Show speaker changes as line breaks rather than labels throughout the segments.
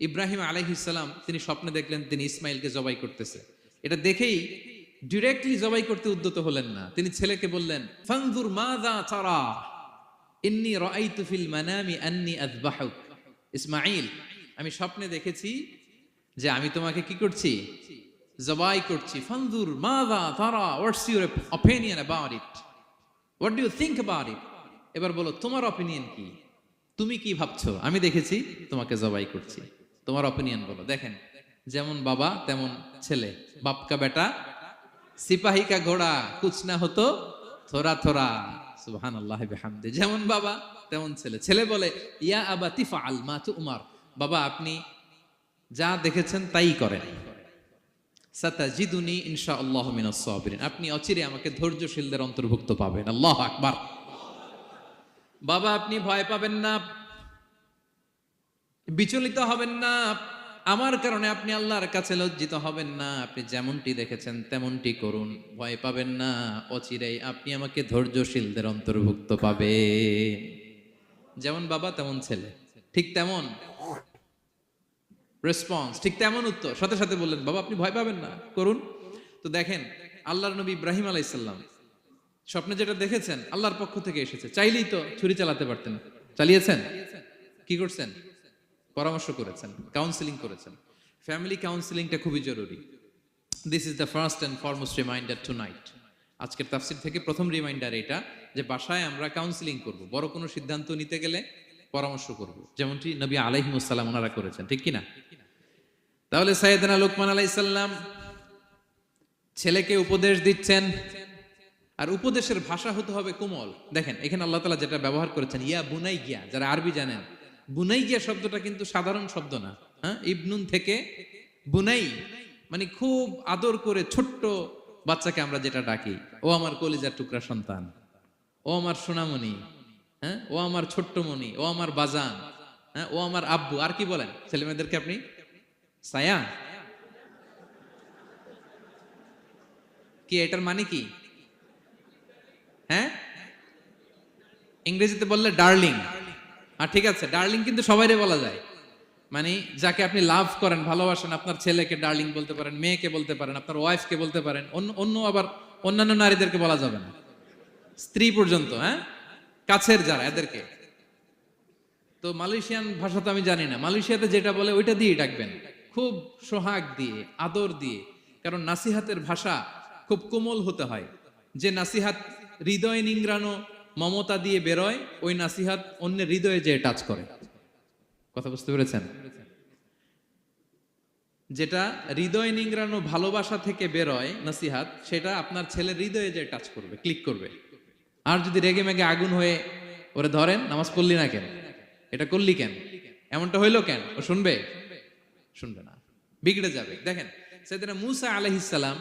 ইব্রাহিম আলাইহিস সালাম তিনি স্বপ্নে দেখলেন তিনি ইসমাইলকে জবাই করতেছে। এটা দেখেই ডিরেক্টলি জবাই করতে উদ্যত হলেন না, তিনি ছেলেকে বললেন ফানজুর মাযা তারা ইন্নী রাআইতু ফিল মানামি আন্নী আযবাহুক। ইসমাইল, আমি স্বপ্নে দেখেছি যে আমি তোমাকে কি করছি, জবাই করছি। ফানজুর মাযা তারা, what's your opinion about it, what do you think about it. এবার বলো তোমার অপিনিয়ন কি, তুমি কি ভাবছো, আমি দেখেছি তোমাকে জবাই করছি, তোমার অপিনিয়ন বলো। দেখেন, যেমন বাবা তেমন ছেলে, বাপ কা বেটা সিপাহী কা ঘোড়া কুছ না হতো থোড়া থোড়া, সুবহানাল্লাহ বিহামদি। যেমন বাবা তেমন ছেলে। ছেলে বলে ইয়া আবাতি ফাআল মা তুমার, বাবা আপনি যা দেখেছেন তাই করেন। সাতাজিদুনি ইনশাআল্লাহু মিনাস সাবিরিন, আপনি অচিরে আমাকে ধৈর্যশীলদের অন্তর্ভুক্ত পাবেন। আল্লাহু আকবার। বাবা আপনি ভয় পাবেন না, বিচলিত হবেন না, আমার কারণে আপনি আল্লাহর কাছে লজ্জিত হবেন না, আপনি যেমনটি দেখেছেন তেমনটি করুন, ভয় পাবেন না, অচিরেই আপনি আমাকে ধৈর্যশীলদের অন্তর্ভুক্ত পাবেন। যেমন বাবা তেমন ছেলে, ঠিক তেমন রেসপন্স, ঠিক তেমন উত্তর। সাথে সাথে বললেন বাবা আপনি ভয় পাবেন না, করুন। তো দেখেন আল্লাহর নবী ইব্রাহিম আলাইহিস সালাম স্বপ্নে যেটা দেখেছেন আল্লাহর পক্ষ থেকে এসেছে, চাইলেই তো ছুরি চালাতে পারতেন, চালিয়েছেন? কি করছেন? পরামর্শ করেছেন, কাউন্সিলিং করেছেন। ফ্যামিলি কাউন্সিলিংটা খুবই জরুরি। This is the first and foremost reminder tonight. আজকের তাফসির থেকে প্রথম রিমাইন্ডার এটা যে বাসায় আমরা কাউন্সিলিং করব, বড় কোনো সিদ্ধান্ত নিতে গেলে পরামর্শ করব, যেমনটি নবী আলাইহিস সালাম ওনারা করেছেন, ঠিক কিনা? তাহলে সাইয়েদনা লুকমান আলাইহিস সালাম ছেলেকে উপদেশ দিচ্ছেন, আর উপদেশের ভাষা হতে হবে কোমল। দেখেন এখানে আল্লাহ তাআলা যেটা ব্যবহার করেছেন ইয়া বুনাইয়া, যারা আরবি জানেন, বুনাইয়া শব্দটা কিন্তু সাধারণ শব্দ না। হ্যাঁ, ইবনুন থেকে বুনাই মানে খুব আদর করে ছোট্ট বাচ্চাকে আমরা যেটা ডাকি, ও আমার কলিজার টুকরা সন্তান, ও আমার সোনামণি, হ্যাঁ, ও আমার ছোট্ট মণি, ও আমার বাজান, হ্যাঁ, ও আমার আব্বু। আর কি বলেন ছেলে মেয়েদেরকে আপনি? সায়া। কি এটার মানে কি? হ্যাঁ, ইংরেজিতে বললে ডার্লিং। আর ঠিক আছে, ডার্লিং কিন্তু সবাইরে বলা যায়, মানে যাকে আপনি লাভ করেন, ভালোবাসেন, আপনার ছেলেকে ডার্লিং বলতে পারেন, মেয়েকে বলতে পারেন, আপনার ওয়াইফকে বলতে পারেন, অন্য আবার অন্যান্য নারীদেরকে বলা যাবে না, স্ত্রী পর্যন্ত, হ্যাঁ, কাছের যারা এদেরকে। তো মালয়েশিয়ান ভাষা তো আমি জানি না, মালয়েশিয়াতে যেটা বলে ওইটা দিয়ে ডাকবেন, খুব সোহাগ দিয়ে, আদর দিয়ে, কারণ নাসিহাতের ভাষা খুব কোমল হতে হয়। যে নাসিহাত হৃদয় নিংড়ানো মমতা দিয়ে বেরোয়, ওই নাসিহাত অন্যের হৃদয়ে যে টাচ করে। কথা বুঝতে পেরেছেন? যেটা হৃদয় নিংড়ানো ভালোবাসা থেকে বেরোয় নাসিহাত, সেটা আপনার ছেলের হৃদয়ে যে টাচ করবে, ক্লিক করবে। আর যদি রেগে মেগে আগুন হয়ে ওরে ধরেন, নামাজ পড়লি না কেন, এটা করলি কেন, এমনটা হইলো কেন, ও শুনবে? শুনবে না, বিগড়ে যাবে। দেখেন সাইয়েদনা মূসা আলাইহিস সালাম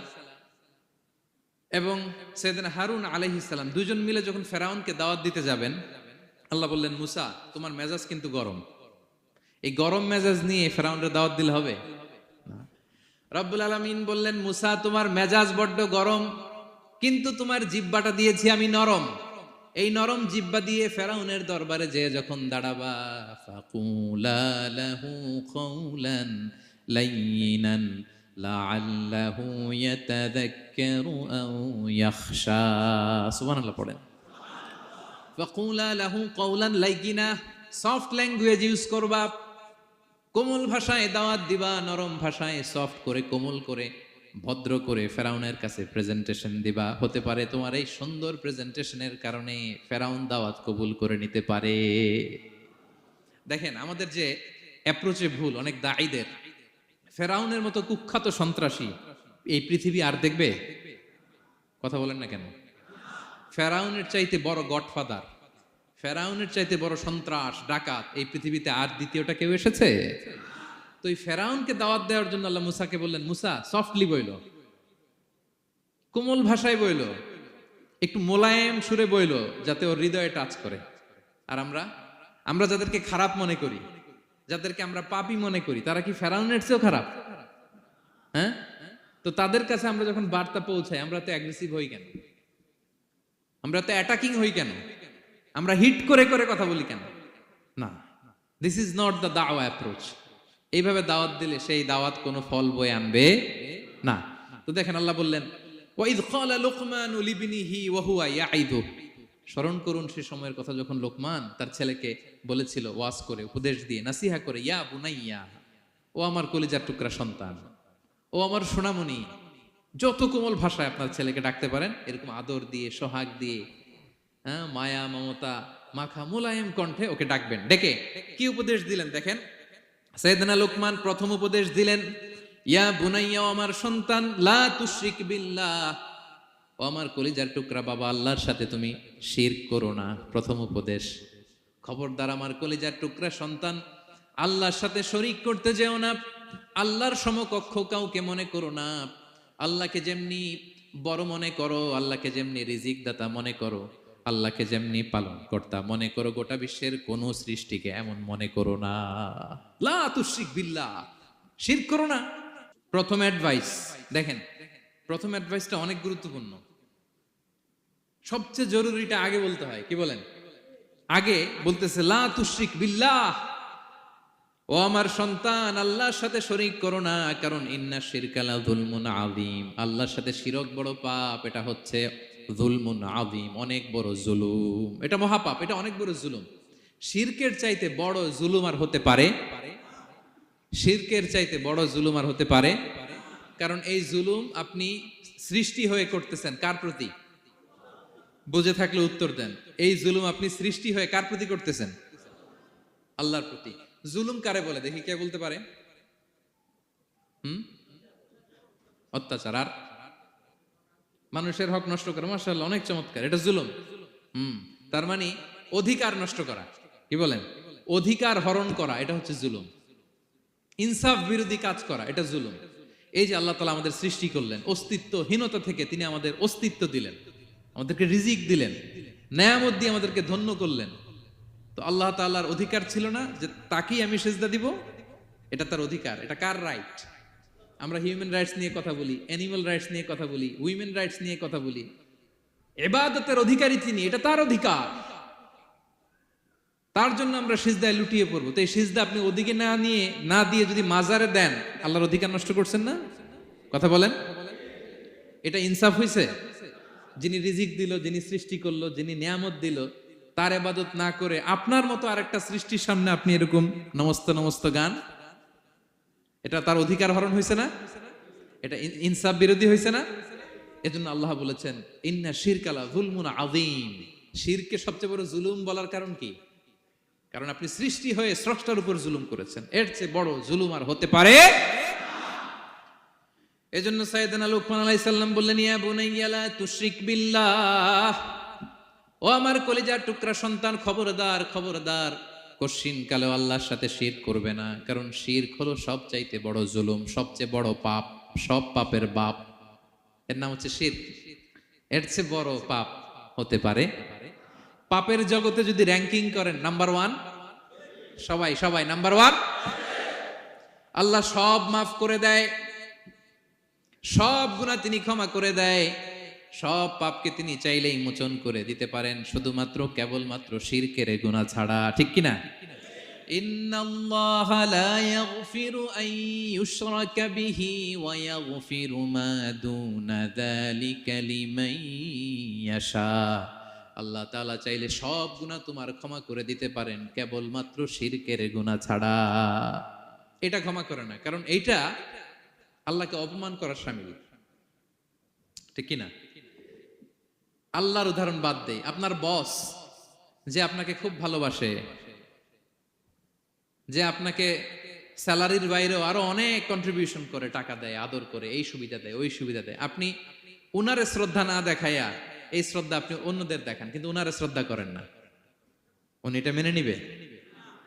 এবং সাইয়েদনা হারুন আলাইহিস সালাম দুজন মিলে যখন ফেরাউনকে দাওয়াত দিতে যাবেন, আল্লাহ বললেন মূসা তোমার মেজাজ কিন্তু গরম, এই গরম মেজাজ নিয়ে ফেরাউনের দাওয়াত দিলে হবে না। রব্বুল আলামিন বললেন মূসা তোমার মেজাজ বড্ড গরম, কিন্তু তোমার জিহ্বাটা দিয়েছি আমি নরম, এই নরম জিহ্বা দিয়ে ফেরাউনের দরবারে যে যখন দাঁড়াবা, ফাকুলা লাহু কাওলান লাইয়িনান লাআল্লাহু ইয়াতাযাক্কারু আও ইয়াখশা। সুবহানাল্লাহ পড়েন। ফাকুলা লাহু কাওলান লাইয়িনা, সফট ল্যাঙ্গুয়েজ ইউজ করবা, কোমল ভাষায় দাওয়াত দিবা, নরম ভাষায় সফট করে, কোমল করে, ভদ্র করে ফেরাউনের কাছে প্রেজেন্টেশন দিবা। হতে পারে তোমার এই সুন্দর প্রেজেন্টেশনের কারণে ফেরাউন দাওয়াত কবুল করে নিতে পারে। দেখেন আমাদের যে অ্যাপ্রোচে ভুল অনেক দায়ীদের, ফেরাউনের মতো কুখ্যাত সন্ত্রাসী এই পৃথিবী আর দেখবে? কথা বলেন না কেন? ফেরাউনের চাইতে বড় গডফাদার, ফেরাউনের চাইতে বড় সন্ত্রাস ডাকাত এই পৃথিবীতে আর দ্বিতীয়টা কেউ এসেছে? তো এই ফেরাউনকে দাওয়াত দেওয়ার জন্য আল্লাহ মুসাকে বললেন মুসা সফটলি বইলো, কোমল ভাষায় বইলো, একটু মোলায়েম সুরে বইলো, যাতে ওর হৃদয়ে টাচ করে। আর আমরা যাদেরকে খারাপ মনে করি, যাদেরকে আমরা পাপী মনে করি, তারা কি ফেরাউনের চেয়েও খারাপ? হ্যাঁ, তো তাদের কাছে আমরা যখন বার্তা পৌঁছাই, আমরা তো অ্যাগ্রেসিভ হই কেন, আমরা তো অ্যাটাকিং হই কেন, আমরা হিট করে করে কথা বলি কেন? না, দিস ইজ নট দ্য দাওয়া অ্যাপ্রোচ। এইভাবে দাওয়াত দিলে সেই দাওয়াত কোনো ফল বয়ে আনবে না। তো দেখেন আল্লাহ বললেন ওয়াইদ ক্বালা লুকমানু লিবনিহি ওয়া হুয়া ইয়াইদু, স্মরণ করুন সে সময়ের কথা যখন লোকমান তার ছেলেকে বলেছিল ওয়াজ করে, উপদেশ দিয়ে, নাসিহা করে, ইয়া বুনাইয়া, ও আমার কলিজার টুকরা সন্তান, ও আমার সোনামণি। যত কোমল ভাষায় আপনার ছেলেকে ডাকতে পারেন, এরকম আদর দিয়ে, সোহাগ দিয়ে, হ্যাঁ, মায়া মমতা মাখা মোলায়েম কণ্ঠে ওকে ডাকবেন। ডেকে কি উপদেশ দিলেন দেখেন। সাইয়েদনা লোকমান প্রথম উপদেশ দিলেন, ইয়া বুনাইয়া, আমার সন্তান, লা তুশরিক বিল্লাহ, ও আমার কলিজার টুকরা বাবা, আল্লাহর সাথে তুমি শিরক করো না। প্রথম উপদেশ, খবরদার আমার কলিজার টুকরা সন্তান, আল্লাহর সাথে শরীক করতে যেও না। আল্লাহর সমকক্ষ কাউকে মনে করো না। আল্লাহকে যেমনি বড় মনে করো, আল্লাহকে যেমনি রিজিক দাতা মনে করো, আল্লাহকে যেমনি পালন কর্তা মনে করো, গোটা বিশ্বের কোন সৃষ্টিকে এমন মনে করো না। লা তুশরিক বিল্লাহ, শিরক করো না। প্রথম অ্যাডভাইস দেখেন, প্রথম অ্যাডভাইসটা অনেক গুরুত্বপূর্ণ। সবচেয়ে জরুরিটা আগে বলতে হয়। কি বলেন? আগে বলতেছে লা তুশরিক বিল্লাহ, ও আমার সন্তান, আল্লাহর সাথে শরীক করো না, কারণ ইন্না শিরকা লা যুলমুন আযীম, আল্লাহর সাথে শিরক বড় পাপ। এটা হচ্ছে যুলমুন আযীম, অনেক বড় জুলুম। এটা মহাপাপ, এটা অনেক বড় জুলুম। শিরকের চাইতে বড় জুলুম আর হতে পারে? শিরকের চাইতে বড় জুলুম আর হতে পারে? কারণ এই জুলুম আপনি সৃষ্টি হয়ে করতেছেন কার প্রতি? বুঝে থাকলে উত্তর দেন। এই জুলুম আপনি সৃষ্টি হয়ে কার প্রতি করতেছেন? আল্লাহর প্রতি। জুলুম কারে বলে দেখি, কে বলতে পারে? অত্যাচার আর মানুষের হক নষ্ট করা। মাশাআল্লাহ, অনেক চমৎকার, এটা জুলুম। তার মানে অধিকার নষ্ট করা। কি বলেন? অধিকার হরণ করা, এটা হচ্ছে জুলুম। ইনসাফ বিরোধী কাজ করা, এটা জুলুম। এই যে আল্লাহ তাআলা আমাদের সৃষ্টি করলেন, অস্তিত্বহীনতা থেকে তিনি আমাদের অস্তিত্ব দিলেন, আমাদেরকে রিজিক দিলেন, নেয়ামত দিয়ে আমাদেরকে ধন্য করলেন। তো আল্লাহ তাআলার অধিকার ছিল না যে তাকেই আমি সেজদা দিব? এটা তার অধিকার। এটা কার রাইট? আমরা হিউম্যান রাইটস নিয়ে কথা বলি, অ্যানিমাল রাইটস নিয়ে কথা বলি, উইমেন রাইটস নিয়ে কথা বলি। ইবাদতের অধিকারী তিনি, এটা তার অধিকার। তার জন্য আমরা সিজদায় লুটিয়ে পড়বো। তো এই সিজদা আপনি ওদিকে না দিয়ে যদি মাজারে দেন, আল্লাহর অধিকার নষ্ট করছেন না? কথা বলেন, এটা ইনসাফ হইছে? যিনি রিজিক দিল, যিনি সৃষ্টি করলো, যিনি নিয়ামত দিল, তার ইবাদত না করে আপনার মতো আরেকটা সৃষ্টির সামনে আপনি এরকম নমস্ত নমস্ত গান, এটা তার অধিকার হরণ হয়েছে না? এটা ইনসাফ বিরোধী হয়েছে না? এজন্য আল্লাহ বলেছেন ইন্না শিরকা লা যুলমুন আযীম। শিরকে সবচেয়ে বড় জুলুম বলার কারণ কি? কারণ আপনি সৃষ্টি হয়ে স্রষ্টার উপর জুলুম করেছেন। এর চেয়ে বড় জুলুম আর হতে পারে? এজন্য সাইয়েদনা লুকমান আলাইহিস সালাম বললেন, ইয়া বুনাইয়া লা তুশরিক বিল্লাহ, ও আমার কলিজার টুকরা সন্তান, খবরদার খবরদার, কশিন কালে আল্লাহর সাথে শিরক করবে না। কারণ শিরক হলো সবচাইতে বড় জুলুম, সবচেয়ে বড় পাপ, সব পাপের বাপ। এর নাম হচ্ছে শিরক। এর চেয়ে বড় পাপ হতে পারে? পাপের জগতে যদি র্যাঙ্কিং করেন, নাম্বার 1 সবাই সবাই নাম্বার 1। আল্লাহ সব মাফ করে দেয়, সব গুনাহ তিনি ক্ষমা করে দেয়, সব পাপকে তিনি চাইলেই মোচন করে দিতে পারেন, শুধুমাত্র কেবলমাত্র শিরকের গুনাহ ছাড়া। ঠিক কিনা? ইন্নাল্লাহা লা ইয়াগফিরু আন ইউশরাকা বিহি ওয়া ইয়াগফিরু মা দুনা যালিকা লিমান ইয়াশা। আল্লাহ তাআলা চাইলে সব গুনাহ তোমার ক্ষমা করে দিতে পারেন, কেবলমাত্র শিরকের গুনাহ ছাড়া। এটা ক্ষমা করে না, কারণ এইটা আল্লাহকে অপমান করার শামিল। ঠিক কিনা? আল্লাহর উদাহরণ বাদ দেই, আপনার বস যে আপনাকে খুব ভালোবাসে, যে আপনাকে স্যালারির বাইরেও আরো অনেক কন্ট্রিবিউশন করে, টাকা দেয়, আদর করে, এই সুবিধা দেয়, ওই সুবিধা দেয়, আপনি উনারে শ্রদ্ধা না দেখাইয়া এই শ্রদ্ধা আপনি অন্যদের দেখান, কিন্তু উনারে শ্রদ্ধা করেন না, উনি এটা মেনে নিবে?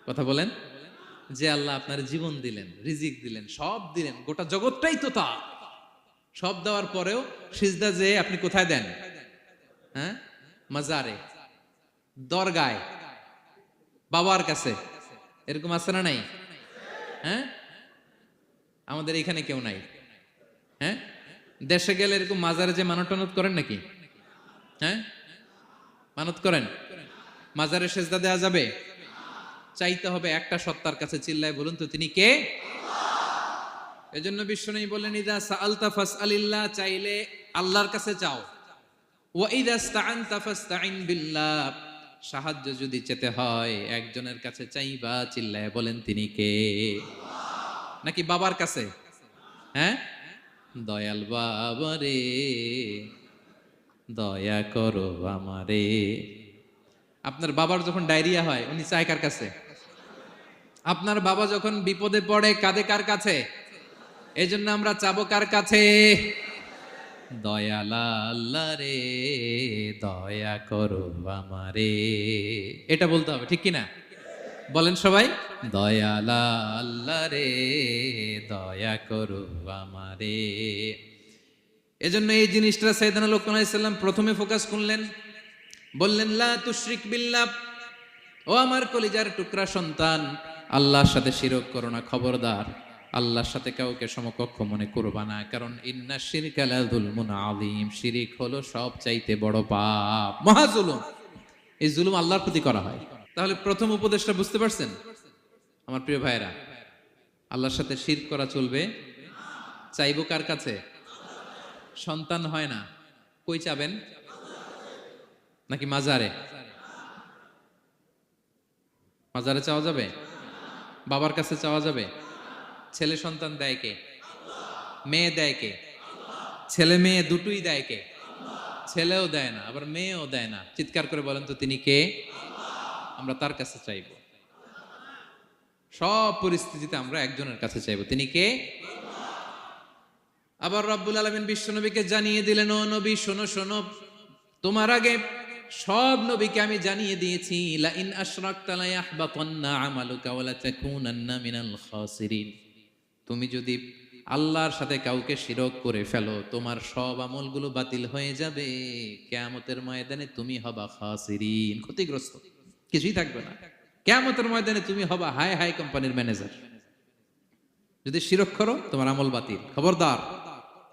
কথা বলেন। যে আল্লাহ আপনার জীবন দিলেন, রিজিক দিলেন, সব দিলেন, গোটা জগৎটাই তো তার, সব দেওয়ার পরেও সিজদা যে আপনি কোথায় দেন? হ্যাঁ, মাজারে, দরগায়, বাবার কাছে। এরকম আছে না নাই? হ্যাঁ, আমাদের এখানে কেউ নাই। হ্যাঁ, দেশে গেলে এরকম মাজারে যে মানত টানত করেন নাকি? হ্যাঁ, মানত করেন? মাজারে সেজদা দেওয়া যাবে? চাইতে হবে একটা সত্তার কাছে। চিল্লায় বলুন তো তিনি কে? এজন্য বিশ্বনবী বললেন, ইযা সাআলতা ফাসআলিল্লাহ, চাইলে আল্লাহর কাছে চাও। ওয়া ইযা ইসতাআনতা ফাসতাইন বিল্লাহ, সাহায্য যদি চেতে হয় একজনের কাছে চাইবা। চিল্লায় বলেন তিনি কে? নাকি বাবার কাছে? হ্যাঁ, দয়াল বাবা রে দয়া করো আমারে। আপনার বাবার যখন ডায়রিয়া হয় উনি চায় কার কাছে? আপনার বাবা যখন বিপদে পড়ে কাঁদে কার কাছে? এই জন্য আমরা চাবো কার কাছে? দয়ালা আল্লাহ রে দয়া করো আমারে। এটা বলতে হবে, ঠিক কিনা? বলেন সবাই, দয়ালা আল্লাহ রে দয়া করো আমারে। এজন্য এই জিনিসটা সাইয়েদনা লোকমান আলাইহিস সালাম প্রথমে ফোকাস করলেন, বললেন লা তুশরিক বিল্লাহ, ও আমার কলিজার টুকরা সন্তান, আল্লাহর সাথে শিরক করো না, খবরদার। আল্লাহর সাথে কাউকে সমকক্ষ মনে করবা না, কারণ ইন্না শিরকা লা যুলমুন আযীম, শিরিক হলো সবচাইতে বড় পাপ, মহা জুলুম। এই জুলুম আল্লাহর প্রতি করা হয়। তাহলে প্রথম উপদেশটা বুঝতে পারছেন আমার প্রিয় ভাইরা? আল্লাহর সাথে শিরক করা চলবে না। চাইবো কার কাছে? সন্তান হয় না, কই চাবেন? নাকি মাজারে? মাজারে চাওয়া যাবে? বাবার কাছে চাওয়া যাবে? ছেলে সন্তান দেয় কে? মেয়ে দেয় কে? ছেলে মেয়ে দুটোই দেয় কে? ছেলেও দেয় না, আবার মেয়েও দেয় না। চিৎকার করে বলেন তো তিনি কে? আমরা তার কাছে চাইব। সব পরিস্থিতিতে আমরা একজনের কাছে চাইব, তিনি কে? আবার রব্বুল আলামিন বিশ্বনবীকে জানিয়ে দিলেন, ও নবী শোনো শোনো, তোমার আগে সব নবীকে আমি জানিয়ে দিয়েছি, লা ইন আশরাকতা লা ইয়াহবাতান্না আমালুকা ওয়া লা তাকুনান্না মিনাল খাসিরিন। তুমি যদি আল্লাহর সাথে কাউকে শিরক করে ফেলো, তোমার সব আমলগুলো বাতিল হয়ে যাবে। কিয়ামতের ময়দানে তুমি হবা খাসিরিন, ক্ষতিগ্রস্ত, কিছুই থাকবে না। কিয়ামতের ময়দানে তুমি হবা হাই হাই কোম্পানির ম্যানেজার। যদি শিরক করো তোমার আমল বাতিল, খবরদার।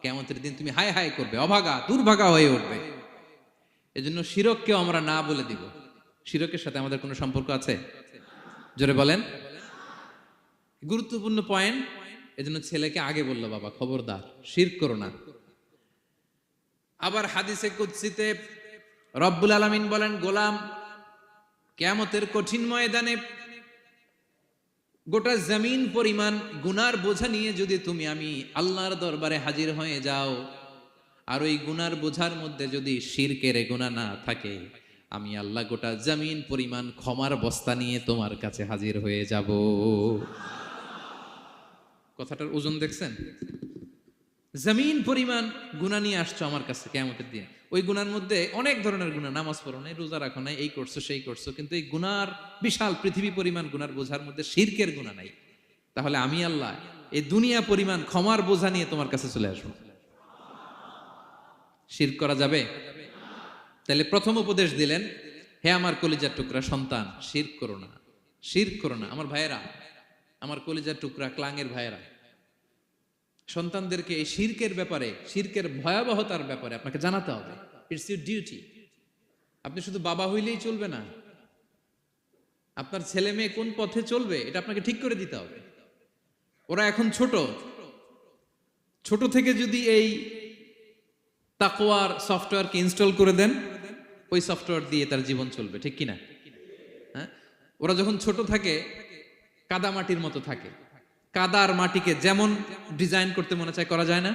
কিয়ামতের দিন তুমি হাই হাই করবে, অভাগা দুর্ভাগা হয়ে উঠবে। এজন্য শিরককেও আমরা না বলে দিব। শিরকের সাথে আমাদের কোনো সম্পর্ক আছে? জোরে বলেন। গুরুত্বপূর্ণ পয়েন্ট। এজন্য ছেলেকে আগে বললো, বাবা খবরদার শিরক করো না। আবার হাদিসে কুদসিতে রব্বুল আলামিন বলেন, গোলাম কিয়ামতের কঠিন ময়দানে গোটা জমিন পরিমাণ গুনার বোঝা নিয়ে যদি তুমি আমি আল্লাহর দরবারে হাজির হয়ে যাও, আর ওই গুনার বোঝার মধ্যে যদি শিরকের গুনাহ না থাকে, আমি আল্লাহ গোটা জমিন পরিমাণ ক্ষমার বস্তা নিয়ে তোমার কাছে হাজির হয়ে যাব। কথাটার ওজন দেখছেন? জমিন পরিমাণ গুনাহ নিয়ে আসছো আমার কাছে কিয়ামতের দিন। ওই গুনার মধ্যে অনেক ধরনের গুনাহ, নামাজ পড়ো নাই, রোজা রাখো নাই, এই করছো সেই করছো, কিন্তু এই গুনার বিশাল পৃথিবী পরিমাণ গুনার বোঝার মধ্যে শিরকের গুনাহ নাই। তাহলে আমি আল্লাহ এই দুনিয়া পরিমাণ ক্ষমার বোঝা নিয়ে তোমার কাছে চলে আসবো। শিরক করা যাবে? তাহলে প্রথম উপদেশ দিলেন, হে আমার কলিজার টুকরা সন্তান, শিরক করো না, শিরক করো না। আমার ভাইয়েরা, আমার কলিজার টুকরা ক্লাঙের ভাইয়েরা, সন্তানদেরকে এই শিরকের ব্যাপারে, শিরকের ভয়াবহতার ব্যাপারে আপনাকে জানাতে হবে। It's your duty. আপনি শুধু বাবা হইলেই চলবে না, আপনার ছেলে মেয়ে কোন পথে চলবে এটা আপনাকে ঠিক করে দিতে হবে। ওরা এখন ছোট, ছোট থেকে যদি এই তাকওয়ার সফটওয়্যারকে ইনস্টল করে দেন, ওই সফটওয়্যার দিয়ে তার জীবন চলবে, ঠিক কিনা? হ্যাঁ, ওরা যখন ছোট থাকে কাদা মাটির মতো থাকে। কাদার মাটিকে যেমন ডিজাইন করতে মনে চায় করা যায় না?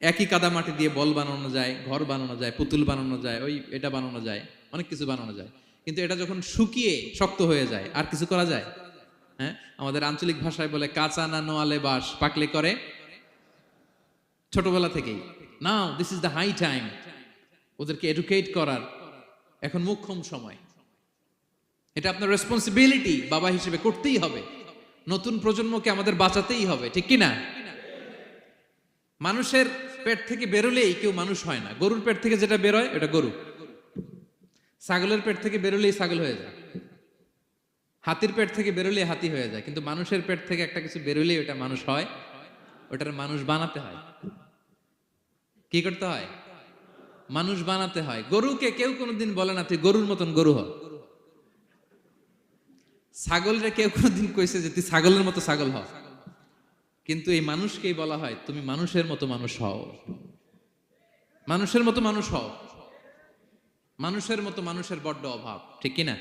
একই কাদা মাটি দিয়ে বল বানানো যায়, ঘর বানানো যায়, পুতুল বানানো যায়, ওই এটা বানানো যায়, অনেক কিছু বানানো যায়। কিন্তু এটা যখন শুকিয়ে শক্ত হয়ে যায়, আর কিছু করা যায়? হ্যাঁ, আমাদের আঞ্চলিক ভাষায় বলে কাঁচা না নোয়ালে বাস, পাকলে করে। ছোটবেলা থেকেই now this is the high time, ওদেরকে এডুকেট করার এখন মোক্ষম সময়। এটা আপনার রেসপন্সিবিলিটি, বাবা হিসেবে করতেই হবে। নতুন প্রজন্মকে আমাদের বাঁচাতেই হবে, ঠিক কিনা? মানুষের পেট থেকে বেরোলেই কেউ মানুষ হয় না। গরুর পেট থেকে যেটা বেরোয় এটা গরু, ছাগলের পেট থেকে বেরোলেই ছাগল হয়ে যায়, হাতির পেট থেকে বেরোলেই হাতি হয়ে যায়। কিন্তু মানুষের পেট থেকে একটা কিছু বেরোলেই ওটা মানুষ হয়, ওটার মানুষ বানাতে হয়। কি করতে হয়? মানুষ বানাতে হয়। গরুকে কেউ কোনোদিন বলে না তুই গরুর মতন গরু হ। ছাগলরে কেউ কোনোদিন কইছে যে তুই ছাগলের মতো ছাগল হ, কিন্তু এই মানুষকেই বলা হয় তুমি মানুষের মতো মানুষ হও, মানুষের মতো মানুষ হও। মানুষের মতো মানুষের বড্ড অভাব, ঠিক কিনা?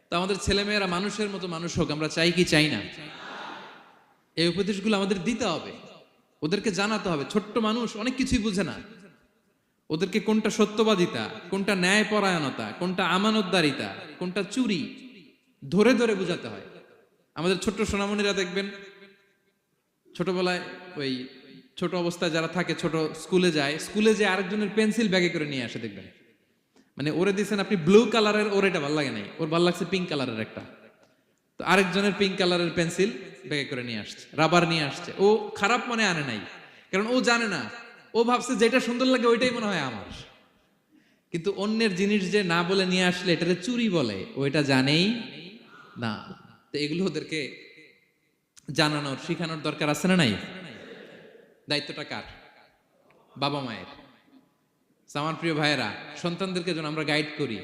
তো আমাদের ছেলেমেয়েরা মানুষের মতো মানুষ হোক, আমরা চাই কি চাই না? এই উপদেশগুলো আমাদের দিতে হবে, ওদেরকে জানাতে হবে। ছোট্ট মানুষ অনেক কিছুই বুঝে না, ওদেরকে কোনটা সত্যবাদিতা, কোনটা ন্যায়পরায়ণতা, কোনটা আমানতদারিতা, কোনটা চুরি, ধরে ধরে বুঝাতে হয়। আমাদের ছোট্ট সোনামণিরা দেখবেন ছোটবেলায় ওই ছোট অবস্থায় যারা থাকে, ছোট স্কুলে যায়, স্কুলে যে আরেকজনের পেন্সিল ব্যাগে করে নিয়ে আসে দেখবেন, মানে ওরে দিচ্ছেন আপনি ব্লু কালারের, ওর এটা ভালো লাগে নাই, ওর ভালো লাগছে পিঙ্ক কালারের একটা, তো আরেকজনের পিঙ্ক কালারের পেন্সিল ব্যাগে করে নিয়ে আসছে, রাবার নিয়ে আসছে। ও খারাপ মনে আনে নাই, কারণ ও জানে না, ও ভাবছে যেটা সুন্দর লাগে ওইটাই মনে হয় আমার। কিন্তু অন্যের জিনিস যে না বলে নিয়ে আসলে এটারে চুরি বলে, ও এটা জানেই না। তো এগুলো ওদেরকে জানানোর, শিখানোর দরকার আছে না নাই? দায়িত্বটা কার? বাবা মায়ের। আমার প্রিয় ভাইয়েরা, সন্তানদেরকে যেন আমরা গাইড করি,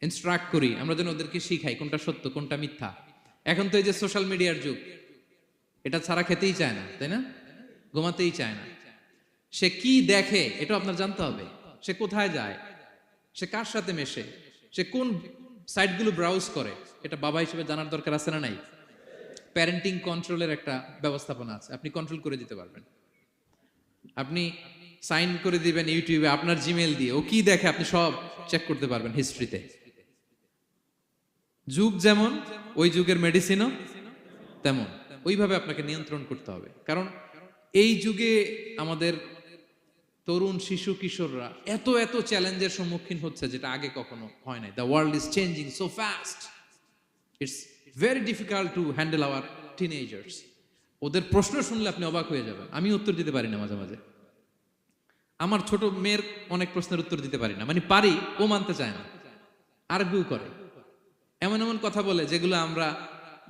ইনস্ট্রাক্ট করি, আমরা যেন ওদেরকে শিখাই কোনটা সত্য কোনটা মিথ্যা। এখন তো এই যে সোশ্যাল মিডিয়ার যুগ, এটা ছাড়া খেতেই চায় না, তাই না? ঘুমাতেই চায় না। সে কি দেখে এটা আপনার জানতে হবে, সে কোথায় যায়, সে কার সাথে মেশে, সে কোন সাইটগুলো ব্রাউজ করে, এটা বাবা হিসেবে জানার দরকার আছে না নাই? প্যারেন্টিং কন্ট্রোলের একটা ব্যবস্থাপনা আছে, আপনি কন্ট্রোল করে দিতে পারবেন। আপনি সাইন করে দিবেন ইউটিউবে আপনার জিমেল দিয়ে, ও কি দেখে আপনি সব চেক করতে পারবেন হিস্ট্রিতে। যুগ যেমন, ওই যুগের মেডিসিনও তেমন, ওইভাবে আপনাকে নিয়ন্ত্রণ করতে হবে। কারণ এই যুগে আমাদের তরুণ শিশু কিশোররা এত এত চ্যালেঞ্জের সম্মুখীন হচ্ছে যেটা আগে কখনো হয় নাই। The world is changing so fast, it's very difficult to handle our teenagers. ওদের প্রশ্ন শুনলে আপনি অবাক হয়ে যাবেন। আমি উত্তর দিতে পারি না মাঝে মাঝে, আমার ছোট মেয়ের অনেক প্রশ্নের উত্তর দিতে পারি না, মানে পারি, ও মানতে চায় না, আর্গুও করে, এমন এমন কথা বলে যেগুলো আমরা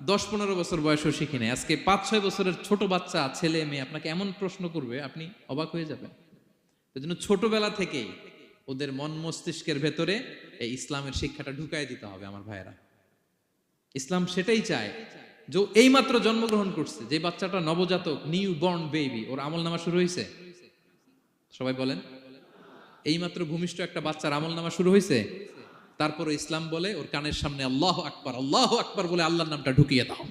10-15 বছর বয়সেও শিখি নাই। আজকে 5-6 বছরের ছোট বাচ্চা, ছেলে মেয়ে আপনাকে এমন প্রশ্ন করবে আপনি অবাক হয়ে যাবেন। এই জন্য ছোটবেলা থেকেই ওদের মন মস্তিষ্কের ভেতরে এই ইসলামের শিক্ষাটা ঢুকাই দিতে হবে আমার ভাইয়েরা। ইসলাম সেটাই চায়। যে এইমাত্র জন্মগ্রহণ করছে যে বাচ্চাটা, নবজাতক, নিউ বর্ন বেবি, ওর আমল নামা শুরু হয়েছে? সবাই বলেন, এইমাত্র ভূমিষ্ঠ একটা বাচ্চার আমল নামা শুরু হয়েছে। তারপরে ইসলাম বলে ওর কানের সামনে আল্লাহু আকবার, আল্লাহু আকবার বলে আল্লাহর নামটা ঢুকিয়ে দাও।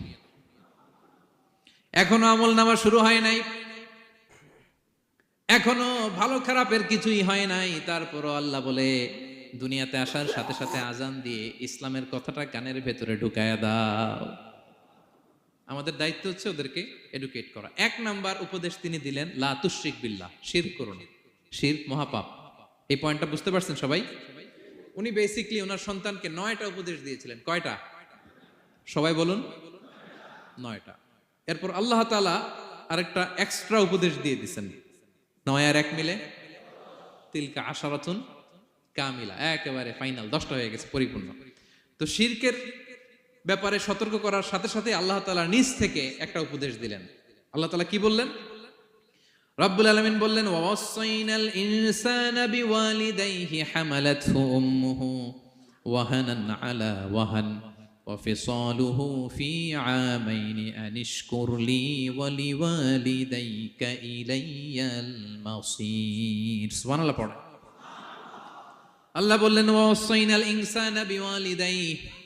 এখনো আমল নামা শুরু হয় নাই, এখনো ভালো খারাপের কিছুই হয় নাই, তারপরও আল্লাহ বলে দুনিয়াতে আসার সাথে সাথে আজান দিয়ে ইসলামের কথাটা কানের ভেতরে ঢুকায়া দাও। আমাদের দায়িত্ব হচ্ছে ওদেরকে এডুকেট করা। 1 নাম্বার উপদেশ তিনি দিলেন, লা তুশরিক বিল্লাহ, শিরক করো না। শিরক মহাপাপ। এই পয়েন্টটা বুঝতে পারছেন সবাই? উনি বেসিক্যালি ওনার সন্তানকে 9টা উপদেশ দিয়েছিলেন। কয়টা? সবাই বলুন, 9টা। এরপর আল্লাহ তাআলা আরেকটা এক্সট্রা উপদেশ দিয়ে দিয়েছেন, 9 আর 1 মিলে তিলকা আশারাতুন কামিলা, একেবারে ফাইনাল, 10টা হয়ে গেছে, পরিপূর্ণ। তো শিরকের ব্যাপারে সতর্ক করার সাথে সাথে আল্লাহ তাআলা নিজ থেকে একটা উপদেশ দিলেন। আল্লাহ তাআলা কি বললেন? রব্বুল আলামিন বললেন, ওয়াসাইনাল ইনসানা বিওয়ালিদাইহি হামালাতহু উম্মুহু ওয়াহানান আলা ওয়াহান ওয়া ফিসালুহু ফি আমাইনি আনিশকুর লি ওয়া লিওয়ালিদাইকা ইলাইয়াল মাসির। সুবহানাল্লাহ পড়ে। আল্লাহ বললেন, ওয়াসাইনাল ইনসানা বিওয়ালিদাইহি।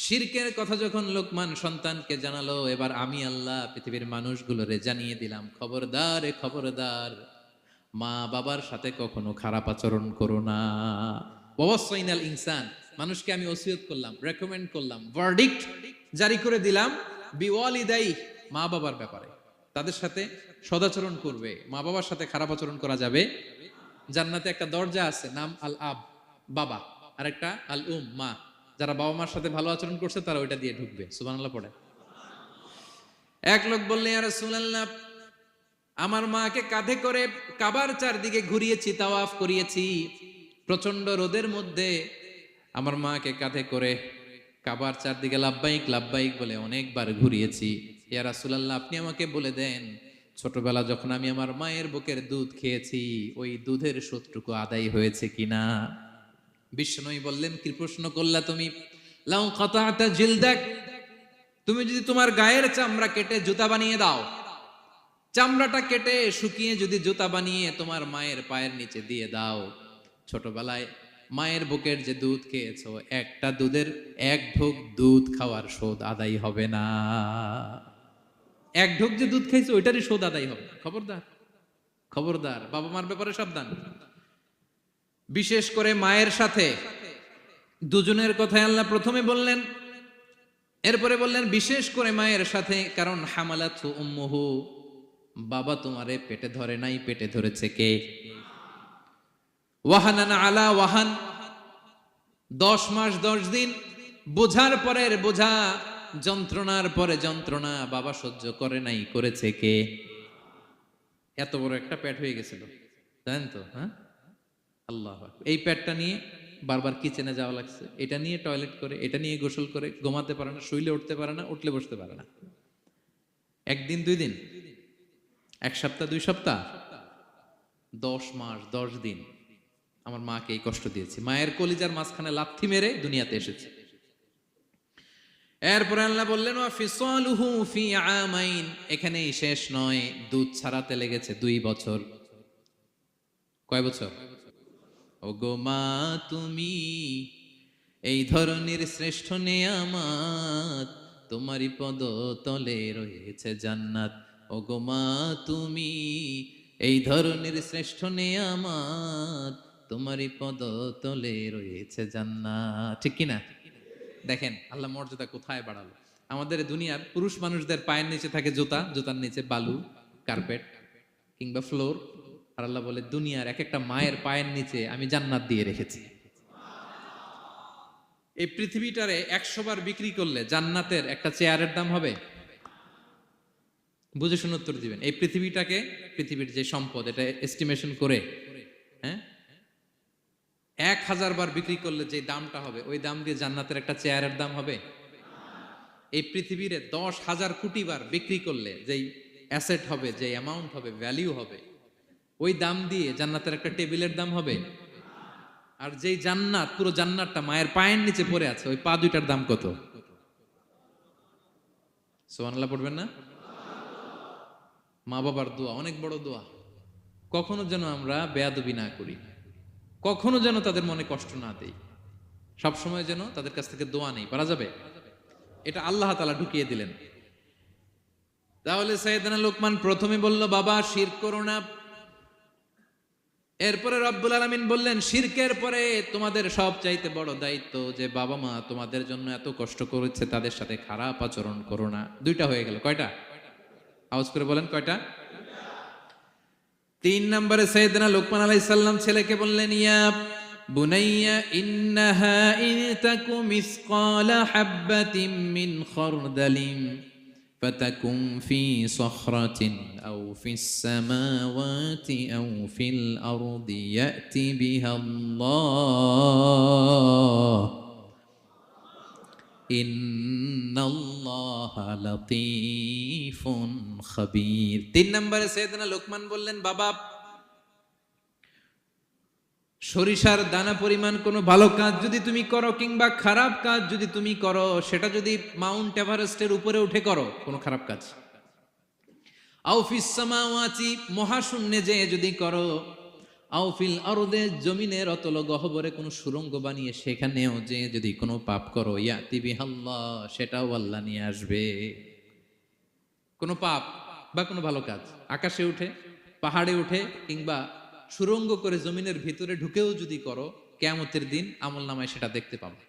শিরকের কথা যখন লোকমান সন্তানকে জানালো, এবার আমি আল্লাহ পৃথিবীর মানুষগুলোরে জানিয়ে দিলাম, খবরদার এ খবরদার, মা বাবার সাথে কখনো খারাপ আচরণ করো না। ওয়াসাইনাল ইনসান, মানুষকে আমি ওসিয়ত করলাম, রেকমেন্ড করলাম, ভার্ডিক্ট জারি করে দিলাম, বিওয়ালিদাই, মা বাবার ব্যাপারে তাদের সাথে সদাচরণ করবে। মা বাবার সাথে খারাপ আচরণ করা যাবে। জান্নাতে একটা দরজা আছে, নাম আল আব, বাবা, আর একটা আল উম, মা। যারা বাবা মার সাথে ভালো আচরণ করছে তারা ওইটা দিয়ে ঢুকবে। সুবহানাল্লাহ পড়ে। এক লোক বললেন, ইয়া রাসূলুল্লাহ, আমার মাকে কাঁধে করে কাবার চারদিকে ঘুরিয়েছি, তাওয়াফ করিয়েছি, প্রচন্ড রোদের মধ্যে আমার মাকে কাঁধে করে কাবার চারদিকে লাব্বাইক লাব্বাইক বলে অনেকবার ঘুরিয়েছি। ইয়া রাসূলুল্লাহ, আপনি আমাকে বলে দেন, ছোটবেলা যখন আমি আমার মায়ের বুকের দুধ খেয়েছি, ওই দুধের সুদটুকু আদায় হয়েছে কিনা? বিষ্ণুই বললেন, কি প্রশ্ন করলা তুমি? লাউ কাতাতা জিলদাক, তুমি যদি তোমার গায়ের চামড়া কেটে জুতা বানিয়ে দাও, চামড়াটা কেটে শুকিয়ে যদি জুতা বানিয়ে তোমার মায়ের পায়ের নিচে দিয়ে দাও, ছোটবেলায় মায়ের বুকের যে দুধ খেয়েছো, একটা দুধের এক ঢোক দুধ খাওয়ার শোধ আদায় হবে না। এক ঢোক যে দুধ খাইছো ওইটারই শোধ আদায় হবে না। খবরদার, খবরদার, বাবা মার ব্যাপারে সাবধান। বিশেষ করে মায়ের সাথে দুজনের কথাই আল্লাহ প্রথমে বললেন, এরপরে বললেন বিশেষ করে মায়ের সাথে, কারণ হামালাতহু উম্মুহু, বাবা তোমারে পেটে ধরে নাই, পেটে ধরেছে কে? ওয়াহানান আলা ওয়াহান, 10 মাস 10 দিন বোঝার পরের বোঝা, যন্ত্রণার পরে যন্ত্রণা বাবা সহ্য করে নাই, করেছে কে? এত বড় একটা পেট হয়ে গেছিল, জানেন তো? হ্যাঁ, আল্লাহ। এই পেটটা নিয়ে বারবার কিচেনে যাওয়া লাগছে, এটা নিয়ে টয়লেট করে, এটা নিয়ে গোসল করে, ঘুমাতে পারে না, শুইলে উঠতে পারে না, উঠলে বসতে পারে না। একদিন 2 দিন, 1 সপ্তাহ 2 সপ্তাহ, 10 মাস 10 দিন আমার মাকে এই কষ্ট দিয়েছি। মায়ের কলিজার মাঝখানে লাথি মেরে দুনিয়াতে এসেছে। এরপরে আল্লাহ বললেন ওয়া ফিসালুহু ফি আমাইন, এখানেই শেষ নয়, দুধ ছাড়াতে লেগেছে 2 বছর। কয় বছর? ওগো মা তুমি এই ধরনের শ্রেষ্ঠ নেয়ামত, তোমারই পদ তলে রয়েছে জান্নাত। ওগো মা তুমি এই ধরনের শ্রেষ্ঠ নেয়ামত, তোমারই পদ তলে রয়েছে জান্নাত। ঠিক কিনা? দেখেন আল্লাহ মর্যাদা কোথায় বাড়ালো। আমাদের দুনিয়ার পুরুষ মানুষদের পায়ের নিচে থাকে জুতা, জুতার নিচে বালু, কার্পেট কিংবা ফ্লোর। আর আল্লাহ বলে দুনিয়ার এক একটা মায়ের পায়ের নিচে আমি জান্নাত দিয়ে রেখেছি। এই পৃথিবীটারে 100 বার বিক্রি করলে জান্নাতের একটা চেয়ারের দাম হবে? বুঝে শুনে উত্তর দিবেন। এই পৃথিবীটাকে, পৃথিবীর যে সম্পদ, এটা এস্টিমেশন করে, হ্যাঁ, 1000 বার বিক্রি করলে যে দামটা হবে, ওই দাম দিয়ে জান্নাতের একটা চেয়ারের দাম হবে? এই পৃথিবীরে 10,000 কোটি বার বিক্রি করলে যেই অ্যাসেট হবে, যে অ্যামাউন্ট হবে, ভ্যালিউ হবে, ওই দাম দিয়ে জান্নাতের একটা টেবিলের দাম হবে? আর যেই জান্নাত, পুরো জান্নাতটা মায়ের পায়ের নিচে পড়ে আছে, ওই পা দুইটার দাম কত? সুবহানাল্লাহ পড়বেন না? মা বাবার দোয়া অনেক বড় দোয়া। কখনো যেন আমরা বেয়াদবি না করি, কখনো যেন তাদের মনে কষ্ট না দেই, সবসময় যেন তাদের কাছ থেকে দোয়া নেই। পারা যাবে? এটা আল্লাহ তাআলা ঢুকিয়ে দিলেন। তাহলে সাইয়েদনা লোকমান প্রথমে বলল বাবা শিরক করো না। এরপরে রব্বুল আলামিন বললেন শিরকের পরে তোমাদের সবচাইতে বড় দায়িত্ব, যে বাবা মা তোমাদের জন্য এত কষ্ট করেছে, তাদের সাথে খারাপ আচরণ করো না। 2টা হয়ে গেল। কয়টা? আওয়াজ করে বলেন কয়টা? 3 নম্বরে সাইয়েদনা লোকমান আলাইহিস সালাম ছেলেকে বললেন ইয়া বুনাইয়া ইন্নাহা ইন তাকু মিসকালা হাববাতিন মিন খারদালিন ফাতাকুম ফি সখরাতিন আও ফিস সামাওয়াতি আও ফিল আরদি ইয়াতি বিহাল্লাহ ইন্নাল্লাহা লাতীফুন খাবীর। 3 নম্বরে সাইয়েদনা লোকমান বললেন বাবা সরিষার দানা পরিমাণ কোনো ভালো কাজ যদি তুমি করো, কিংবা খারাপ কাজ যদি তুমি করো, সেটা যদি মাউন্ট এভারেস্টের উপরে উঠে করো, কোনো খারাপ কাজ, আও ফিস সামাওয়াতি মহাশূন্যে যে যদি করো, আও ফিল আরদে জমিনের অতল গহ্বরে কোনো সুড়ঙ্গ বানিয়ে সেখানেও যে যদি কোনো পাপ করো, ইয়াতি বিহাল্লাহ সেটাও আল্লাহ নিয়ে আসবে। কোনো পাপ বা কোনো ভালো কাজ আকাশে উঠে, পাহাড়ে উঠে, কিংবা সুড়ঙ্গ করে জমিনের ভিতরে ঢুকেও যদি করো, কিয়ামতের দিন আমলনামায় সেটা দেখতে পাবে।